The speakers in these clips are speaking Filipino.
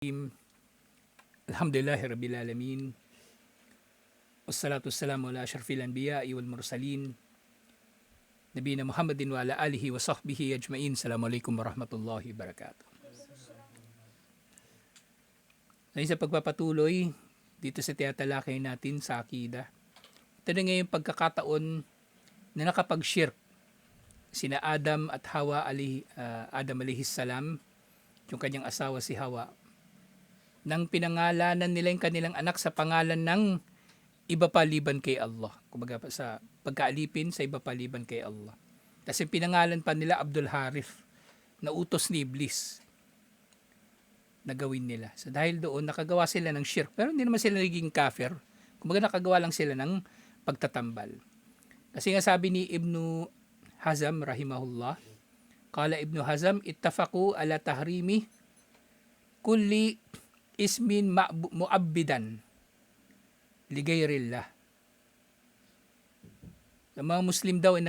Alhamdulillahi Rabbil Alamin. Wassalatu wassalamu ala asyrafil anbiya'i wal mursalin. Nabiyina Muhammadin wa ala alihi wa sahbihi ajma'in. Assalamualaikum warahmatullahi wabarakatuh. Ngayon sa pagpapatuloy dito sa tinatalakay natin sa akida. Ito na ngayon pagkakataon na nakapag-shirk sina Adam at Hawa Adam alayhis salam, yung kanyang asawa si Hawa, nang pinangalanan nila yung kanilang anak sa pangalan ng iba paliban kay Allah. Kumbaga sa pagkaalipin sa iba paliban kay Allah. Kasi pinangalan pa nila Abdul Harith na utos ni Iblis na gawin nila. So dahil doon nakagawa sila ng shirk, pero hindi naman sila naging kafir. Kumbaga nakagawa lang sila ng pagtatambal. Kasi nga sabi ni Ibnu Hazm rahimahullah, qala Ibnu Hazm ittafaqu ala tahrimi kulli ismin mu'abbidan ligayrillah. Ang mga Muslim daw ay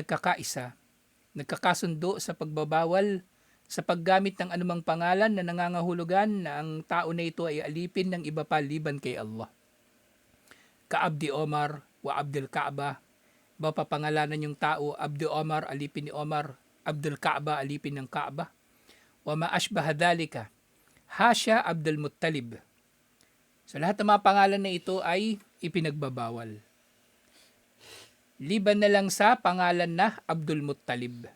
nagkakasundo sa pagbabawal sa paggamit ng anumang pangalan na nangangahulugan na ang tao na ito ay alipin ng iba pa liban kay Allah. Ka-Abdi Omar wa Abdul Kaaba. Ba papangalanan yung tao, Abdi Omar, alipin ni Omar, Abdul Kaaba, alipin ng Kaaba. Wa ma ashbaha dhalika. Hasya Abdul Muttalib. So lahat ng mga pangalan na ito ay ipinagbabawal. Liban na lang sa pangalan na Abdul Muttalib.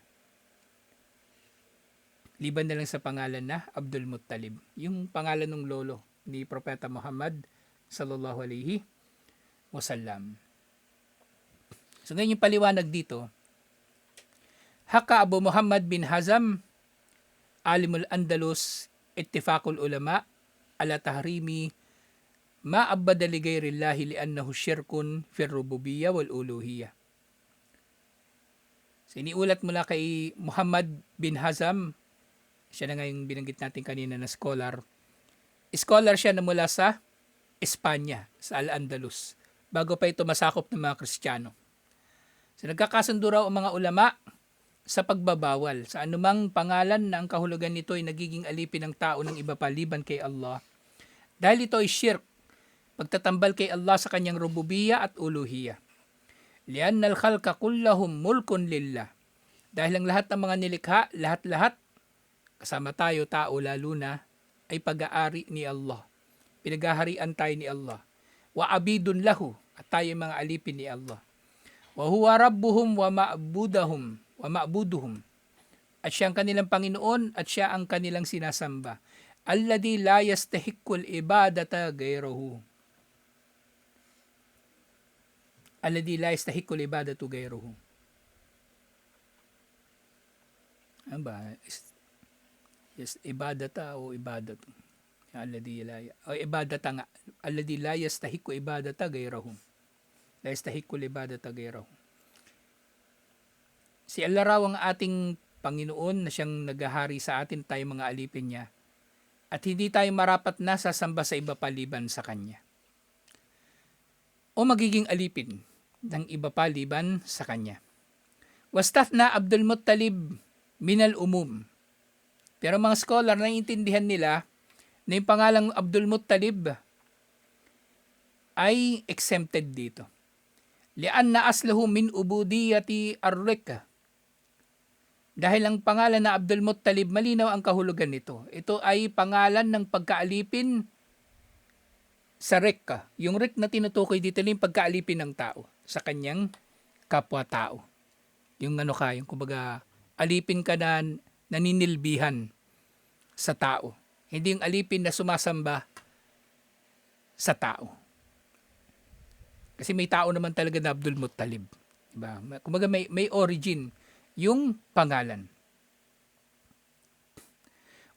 Liban na lang sa pangalan na Abdul Muttalib. Yung pangalan ng lolo ni Propeta Muhammad sallallahu alaihi wasallam. So ngayon yung paliwanag dito. Haka Abu Muhammad bin Hazm, Alimul Andalus, ittifaqul ulama ala tahrimi ma abada li ghayrillahi li'annahu syirkun fir rububiyyah wal uluhiyyah. So, iniulat mula kay Muhammad bin Hazm, siya na nga yung binanggit natin kanina na scholar. Scholar siya na mula sa Espanya, sa Al-Andalus, bago pa ito masakop ng mga Kristiyano. So, nagkakasundo raw ang mga ulama sa pagbabawal sa anumang pangalan na ang kahulugan nito ay nagiging alipin ng tao ng iba paliban kay Allah. Dahil ito ay shirk, pagtatambal kay Allah sa kanyang rububiyya at uluhiyya. Lianna al-khalqa kullahum mulkun lillah. Dahil ang lahat ng mga nilikha, lahat-lahat, kasama tayo, tao lalo na, ay pag-aari ni Allah. Pinaghaharian tayo ni Allah. Wa abidun lahu, at tayo mga alipin ni Allah. Wa huwa rabbuhum wa ma'buduhum. At siya ang kanilang Panginoon at siya ang kanilang sinasamba. Alladhi la yastahiqqul ibadata ghayruhu. Alladhi la yastahiqqul ibadatu ghayruhu. Ano ba? Yes, ibadata o ibadatu. Alladhi la o ibadata nga. Alladhi la yastahiqqu ibadata ghayruhu. La yastahiqqul ibadata ghayruhu. Si Allah raw ang ating Panginoon na siyang naghahari sa atin, tayo mga alipin niya. At hindi tayo marapat na sasamba sa iba paliban sa Kanya. O magiging alipin ng iba paliban sa Kanya. Wastathna Abdul Muttalib minal umum. Pero mga scholar, naiintindihan nila na yung pangalang Abdul Muttalib ay exempted dito. Lianna aslahu min ubudiyati ar-rika. Dahil ang pangalan na Abdul Muttalib, malinaw ang kahulugan nito. Ito ay pangalan ng pagkaalipin sa Rikka. Yung Rik na tinutukoy dito yung pagkaalipin ng tao sa kanyang kapwa-tao. Yung ano ka, yung kumbaga alipin ka na naninilbihan sa tao. Hindi yung alipin na sumasamba sa tao. Kasi may tao naman talaga na Abdul Muttalib. Diba? Kumbaga may origin yung pangalan.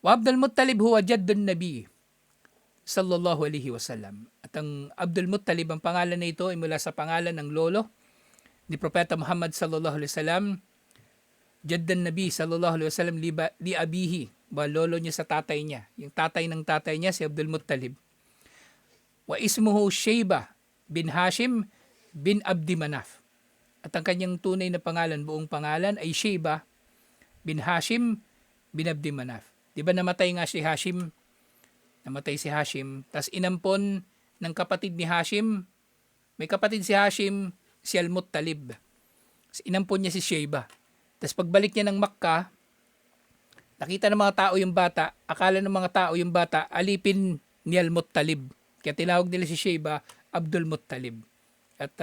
Wa Abdul Muttalib huwa jaddun Nabi sallallahu alaihi wasallam. At ang Abdul Muttalib, ang pangalan na ito ay mula sa pangalan ng lolo ni Propeta Muhammad sallallahu alaihi wasallam. Jaddun Nabi sallallahu alaihi wasallam li abihi, ba lolo niya sa tatay niya. Yung tatay ng tatay niya si Abdul Muttalib. Wa ismuhu Shaybah bin Hashim bin Abdi Manaf. At ang kanyang tunay na pangalan, buong pangalan ay Shaybah bin Hashim bin Abdi Manaf. Di ba namatay nga si Hashim namatay si Hashim, tas inampon ng kapatid ni Hashim, may kapatid si Hashim, si Al-Muttalib. Inampon niya si Shayba. Tas pagbalik niya ng Makkah, nakita ng mga tao yung bata, akala ng mga tao yung bata, alipin ni Al-Muttalib. Kaya tinawag nila si Shayba, Abdul Muttalib. At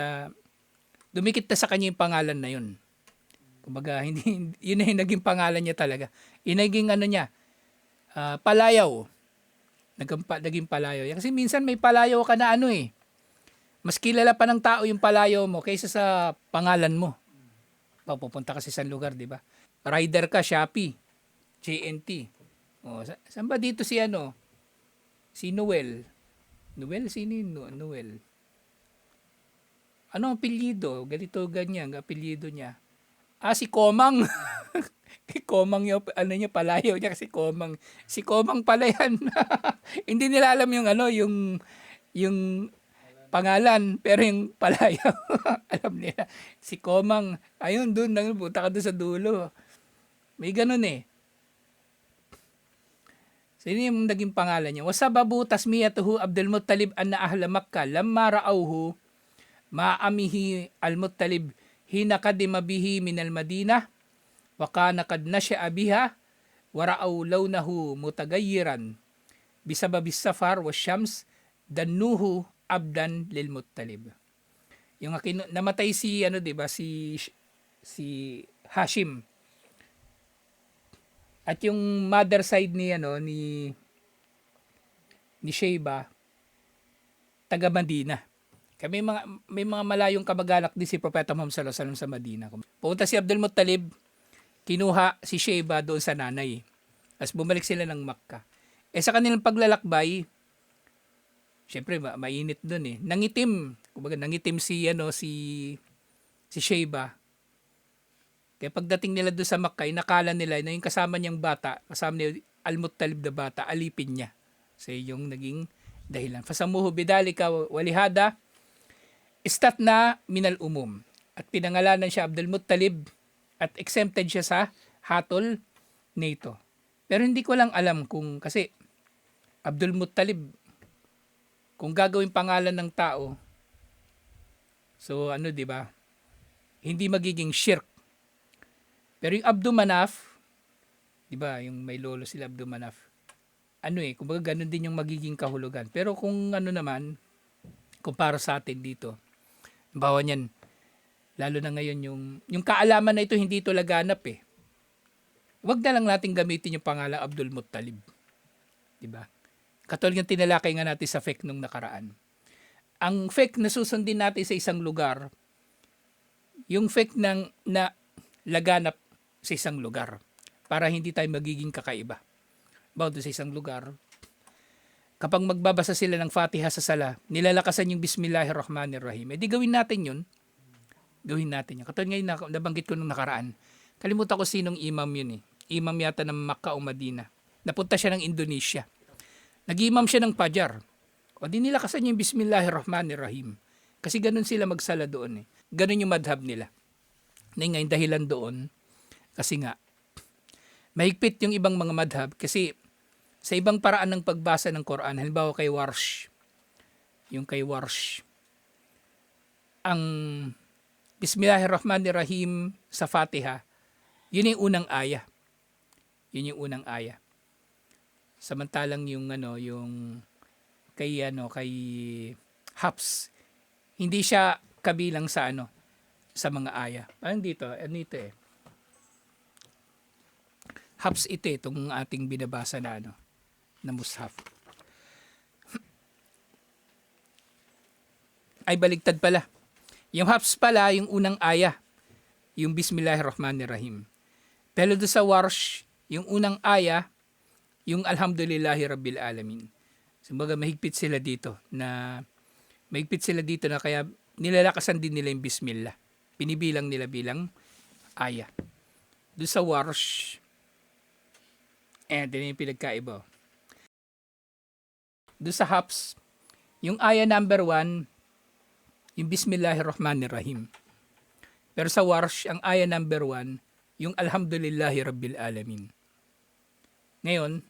dumikit na sa kanya yung pangalan na yun. Kumbaga, yun na yung naging pangalan niya talaga. Yun naging niya, palayaw. Naging palayaw. Kasi minsan may palayaw ka na mas kilala pa ng tao yung palayaw mo kaysa sa pangalan mo. Pupunta ka sa isang lugar, di ba? Rider ka, Shopee, JNT. Saan ba dito si Si Noel. Noel, sino yun? Noel. Ano ang apelyido? Ganito, ganyan, apelyido niya. Si Komang. Komang yung, niya, palayaw niya kasi Komang. Si Komang pala yan. Hindi nila alam yung pangalan, pero yung palayaw, alam nila. Si Komang, ayun, punta ka doon sa dulo. May ganun So, yun yung naging pangalan niya. Wasababu tasmiyatuhu Abdul Muttalib anna ahla Makkah lamma ra'awhu ma'amihi al-Muttalib hina kadima bihi min al-Madinah wa kana kad nasha'a biha wa ra'aw lawnahu mutagayyiran bisababis safar wa syams dannuhu abdan lil Muttalib. Yung namatay si si Hashim. At yung mother side ni Shayba, taga Madina. May mga malayong kamag-anak din si Propeta Muhammad sallallahu alaihi wasallam sa Madina. Pumunta si Abdul Muttalib, kinuha si Shayba doon sa nanay. Tapos bumalik sila ng Makkah. Sa kanilang paglalakbay, syempre mainit doon Nangitim. Kumbaga nangitim si Shayba. Kaya pagdating nila doon sa Makkah, nakala nila na yung kasama niyang bata, kasama ni Al-Muttalib na bata, alipin niya. So yung naging dahilan. Fasamuhu bidalika walihada istatna minal umum. At pinangalanan siya Abdul Muttalib at exempted siya sa hatol nito. Pero hindi ko lang alam kasi Abdul Muttalib, kung gagawin pangalan ng tao, so di ba? Hindi magiging shirk. Pero yung Abdul Manaf, di ba, yung may lolo sila Abdul Manaf, kumbaga ganun din yung magiging kahulugan. Pero kung naman, kung para sa atin dito, bawa niyan, lalo na ngayon yung kaalaman na ito, hindi ito laganap Huwag na lang natin gamitin yung pangalan Abdul Muttalib. Di ba? Katulad yung tinalakay nga natin sa fake nung nakaraan. Ang fake na susundin natin sa isang lugar, yung fake na laganap sa isang lugar para hindi tayo magiging kakaiba. Bawa sa isang lugar, kapag magbabasa sila ng Fatiha sa sala, nilalakasan yung Bismillahirrahmanirrahim. Di gawin natin yun. Gawin natin yun. Katulad ngayon nabanggit ko nung nakaraan. Kalimutan ko sinong imam yun Imam yata ng Makkah o Madina. Napunta siya ng Indonesia. Nag-imam siya ng Fajar. O di nilakasan yung Bismillahirrahmanirrahim. Kasi ganun sila magsala doon Ganun yung madhab nila. Ngayon dahilan doon, kasi nga, mahigpit yung ibang mga madhab kasi sa ibang paraan ng pagbasa ng Quran, halimbawa kay Warsh, ang Bismillahirrahmanirrahim sa Fatiha, yun yung unang aya. Yun yung unang aya. Samantalang yung kay Hafs, hindi siya kabilang sa sa mga aya. Parang dito, Hafs itong ating binabasa na na mushaf. Ay baligtad pala. Yung Hafs pala, yung unang aya, yung Bismillahirrahmanirrahim. Pero doon sa Warsh, yung unang aya, yung Alhamdulillahi Rabbil Alamin. Kumbaga mahigpit sila dito na kaya nilalakasan din nila yung Bismillah. Pinibilang nila bilang aya. Doon sa Warsh, din yung pinagkaiba. Doon sa Hafs, yung aya number 1, yung Bismillahirrahmanirrahim. Pero sa Warsh, ang aya number 1, yung Alhamdulillahi Rabbil Alamin. Ngayon,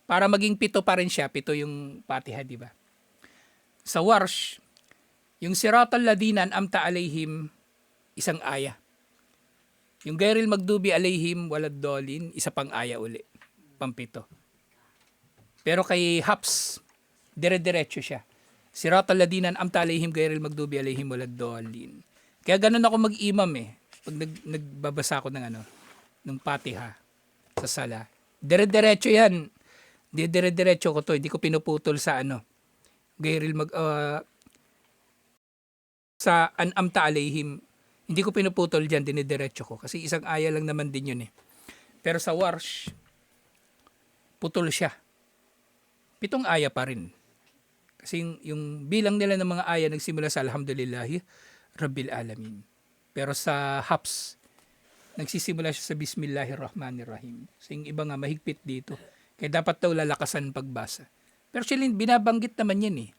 para maging 7 pa rin siya, 7 yung Fatiha, di ba? Sa Warsh, yung Siratal Ladina An'amta Alaihim, isang aya. Yung Gairil Magdubi Alaihim Waladdallin, isa pang aya uli, pang-7. Pero kay Hafs, dire-diretso siya. Siratal Ladina An'amta Alaihim Gairil Magdubi Alaihim Waladdallin. Kaya ganun ako mag-imam pag nagbabasa ako ng ng Fatiha sa sala. Dire-diretso yan. Dire-diretso ko to, hindi ko pinuputol sa Gairil sa An'amta Alaihim. Hindi ko pinuputol diyan, dinidiretso ko kasi isang aya lang naman din yun Pero sa Warsh, putol siya. 7 aya pa rin. Kasi yung bilang nila ng mga aya nagsimula sa Alhamdulillahi Rabbil Alamin. Pero sa Hafs, nagsisimula siya sa Bismillahirrahmanirrahim. So yung iba nga mahigpit dito. Kaya dapat daw lalakasan pagbasa. Pero actually, binabanggit naman yan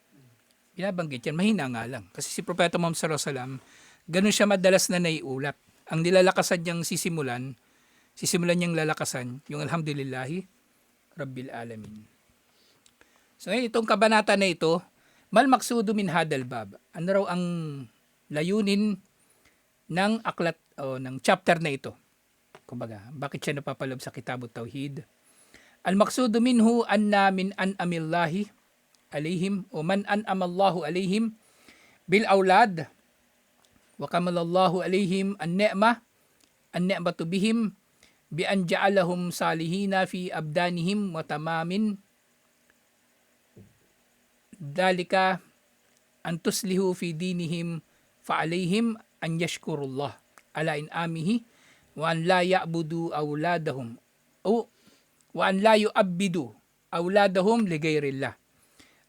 Binabanggit yan. Mahina nga lang. Kasi si Propeta Muhammad sallallahu alaihi wasallam, ganun siya madalas na naiulat. Ang nilalakasan niyang sisimulan niyang lalakasan, yung Alhamdulillahi Rabbil Alamin. So ngayon, itong kabanata na ito, mal maksudu min hadal bab. Ano raw ang layunin ng aklat o ng chapter na ito? Kumbaga, bakit siya napapaloob sa Kitabut Tauhid? Al maksudu minhu anna min an'amillahi alaihim o man an'amallahu alaihim bil aulad wa kamalallahu alaihim an-ni'matu bihim bi an ja'alahum salihina fi abdanihim wa tamamin dalika an tuslihu fi dinihim fa alaihim an yashkurullah ala in'amihi wa an la ya'budu awladahum o wa an la yu'abbidu awladahum li ghayrillah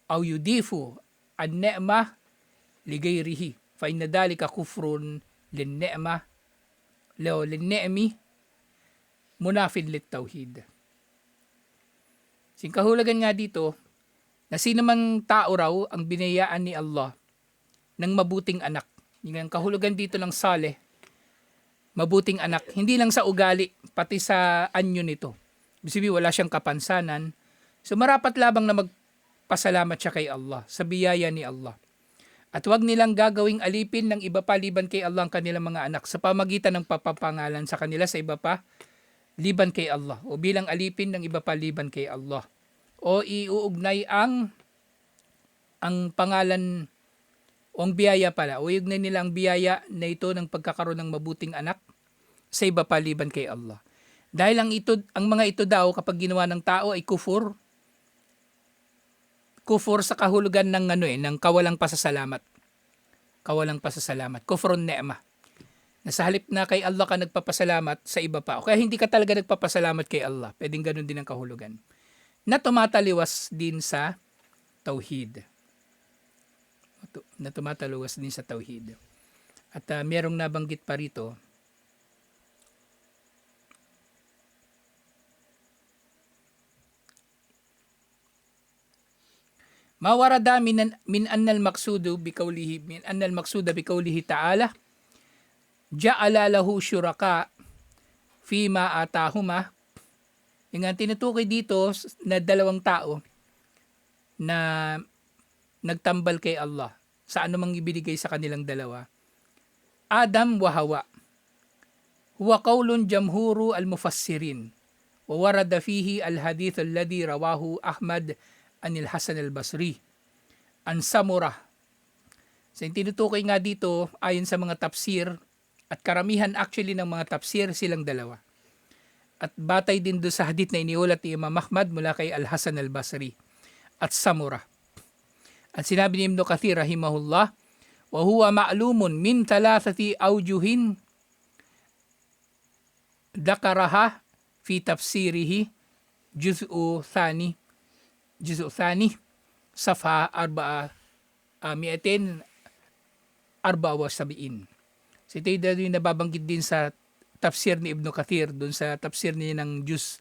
aw yudifu an-ni'mah li ghayrihi fa inna dalika kufrun lin-ni'mah lin-ni'mi munafin lit-tauhid. Singkahulugan nga dito na sino mang tao raw ang binayaan ni Allah ng mabuting anak. Yung kahulugan dito ng saleh, mabuting anak, hindi lang sa ugali, pati sa anyo nito. Ibig wala siyang kapansanan. So marapat labang na magpasalamat siya kay Allah sa biyaya ni Allah. At huwag nilang gagawing alipin ng iba pa liban kay Allah ang kanilang mga anak sa pamagitan ng papapangalan sa kanila sa iba pa liban kay Allah o bilang alipin ng iba pa liban kay Allah. O iuugnay ang pangalan o ang biyaya pala o iugnay nila ang biyaya na ito ng pagkakaroon ng mabuting anak sa iba pa liban kay Allah. Dahil ang mga ito daw kapag ginawa ng tao ay kufur sa kahulugan ng ng kawalang pasasalamat. Kawalang pasasalamat. Kufrun ni'mah. Na sa halip na kay Allah ka nagpapasalamat sa iba pa. O kaya hindi ka talaga nagpapasalamat kay Allah. Pwedeng ganun din ang kahulugan. Na tumataliwas din sa tauhid. Na tumataliwas din sa tauhid. At merong nabanggit pa rito. Mawarada min annal maqsudu biqawlihi ta'ala ja'ala lahu syuraka fima atahuma. Yung tinutukoy dito na dalawang tao na nagtambal kay Allah sa anumang ibinigay sa kanilang dalawa. Adam wa Hawa. Huwa qawlun jamhuru al-mufassirin. Wa warada fihi al-hadith alladhi rawahu Ahmad anil Hasan al-Basri an Samurah. So yung tinutukoy nga dito ayon sa mga tafsir at karamihan actually ng mga tafsir silang dalawa. At batay din doon sa hadith na iniulat ni Imam Ahmad mula kay Al-Hasan al-Basri at Samurah. At sinabi ni Ibn Kathir rahimahullah, wa huwa ma'lumun min thalathati awjuhin dakaraha fi tafsirihi juz'u thani safha 274. So ito yung nababanggit din sa tafsir ni Ibn Kathir, dun sa tafsir niya ng Juz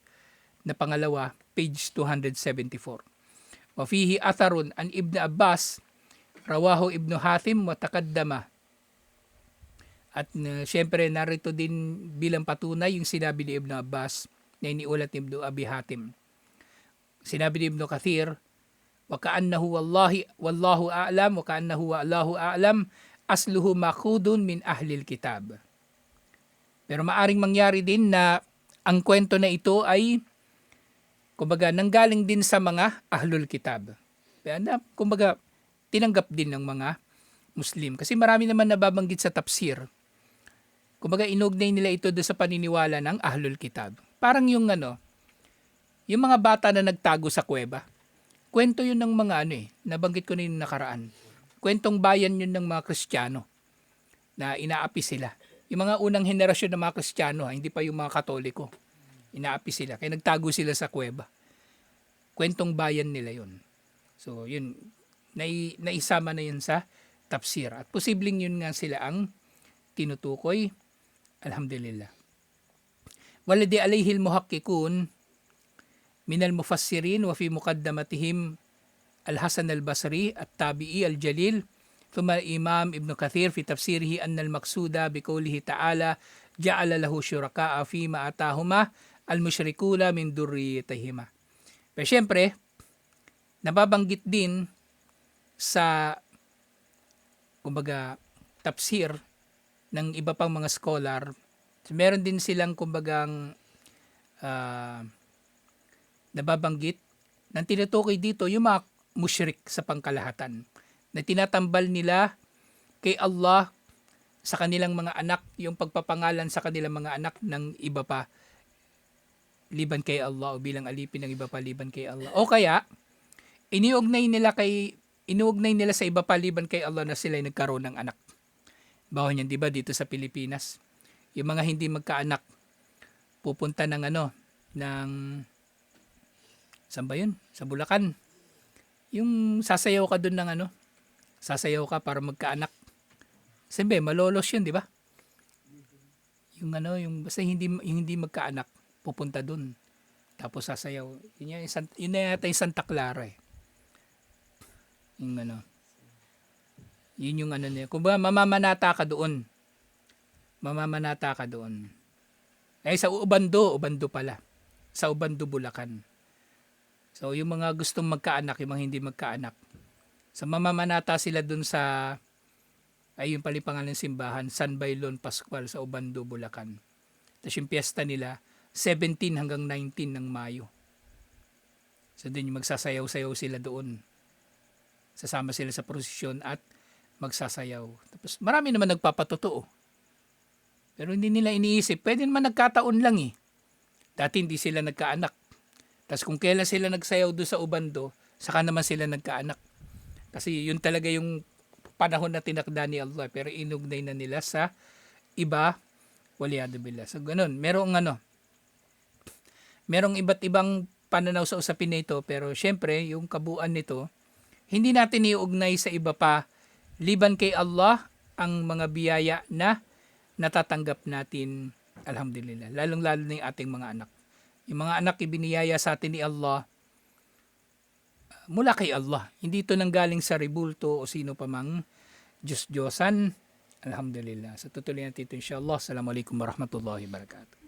na pangalawa, page 274. Wa fihi atharun an Ibn Abbas rawahu Ibn Hatim wa taqaddama. At syempre narito din bilang patunay yung sinabi ni Ibn Abbas na iniulat ni Ibn Abi Hatim. Sinabi ni Ibn Kathir, wa ka'annahu wallahu a'lam wa ka'annahu wallahu a'lam asluhu makhudun min ahlil kitab. Pero maaring mangyari din na ang kwento na ito ay kumbaga nanggaling din sa mga ahlul kitab. Kaya na kumbaga tinanggap din ng mga Muslim. Kasi marami naman nababanggit sa tafsir. Kumbaga inugnay nila ito doon sa paniniwala ng ahlul kitab. Parang yung yung mga bata na nagtago sa kuweba. Kwento yun ng mga nabanggit ko na yung nakaraan. Kwentong bayan yun ng mga Kristiyano na inaapi sila. Yung mga unang henerasyon ng mga Kristiyano, hindi pa yung mga Katoliko. Inaapi sila. Kaya nagtago sila sa kuweba. Kwentong bayan nila yun. So yun, naisama na yun sa tafsir. At posibleng yun nga sila ang tinutukoy. Alhamdulillah. Waladi alayhil muhakkikun min al-mufassirin wa fi muqaddamatihim al-Hasan al-Basri at-Tabi'i al-Jalil thumma Imam Ibn Kathir fi tafsirihi anna al-maqsuda bi qawlihi ta'ala ja'ala lahu syuraka'a fi ma atahuma al-musyrikuna min durriyatihima. Pero syempre, nababanggit din sa kumbaga tafsir ng iba pang mga scholar. Meron din silang kumbagang nababanggit nang tinutukoy dito yung mga musyrik sa pangkalahatan na tinatambal nila kay Allah sa kanilang mga anak, yung pagpapangalan sa kanilang mga anak ng iba pa liban kay Allah o bilang alipin ng iba pa liban kay Allah. O kaya iniugnay nila sa iba pa liban kay Allah na sila ay nagkaroon ng anak. Bawa niyan, di ba, dito sa Pilipinas, yung mga hindi magkaanak pupunta ng ng saan ba yun? Sa Bulacan. Yung sasayaw ka doon ng sasayaw ka para magkaanak. Siyempre, malolos yun, di ba? Yung basta hindi magkaanak, pupunta doon. Tapos sasayaw. Yun na yata yung Santa Clara eh. Yung yun yung niya. Kung ba, mamamanata ka doon. Mamamanata ka doon. Eh, sa Ubando pala. Sa Ubando, Bulacan. So, yung mga gustong magkaanak, yung mga hindi magkaanak. So, mamamanata sila dun sa, yung palipangalan ng simbahan, San Bailon Pascual sa Ubando, Bulacan. Tapos yung piyesta nila, 17 hanggang 19 ng Mayo. So, dun yung magsasayaw-sayaw sila doon. Sasama sila sa prosesyon at magsasayaw. Tapos, marami naman nagpapatotoo. Pero hindi nila iniisip, pwede naman nagkataon lang eh. Dati hindi sila nagkaanak. Tapos kung kailan sila nagsayaw doon sa Ubando, saka naman sila nagkaanak. Kasi yun talaga yung panahon na tinakda ni Allah. Pero inugnay na nila sa iba, waliyadu billah. So ganun, merong iba't ibang pananaw sa usapin na ito. Pero syempre, yung kabuuan nito, hindi natin iugnay sa iba pa, liban kay Allah, ang mga biyaya na natatanggap natin, alhamdulillah. Lalong-lalo na yung ating mga anak. Yung mga anak ibiniyaya sa atin ni Allah mula kay Allah. Hindi ito nanggaling sa ribulto o sino pa mang Diyos-Diyosan. Alhamdulillah. So tutuloy natin ito insyaAllah. Assalamualaikum warahmatullahi wabarakatuh.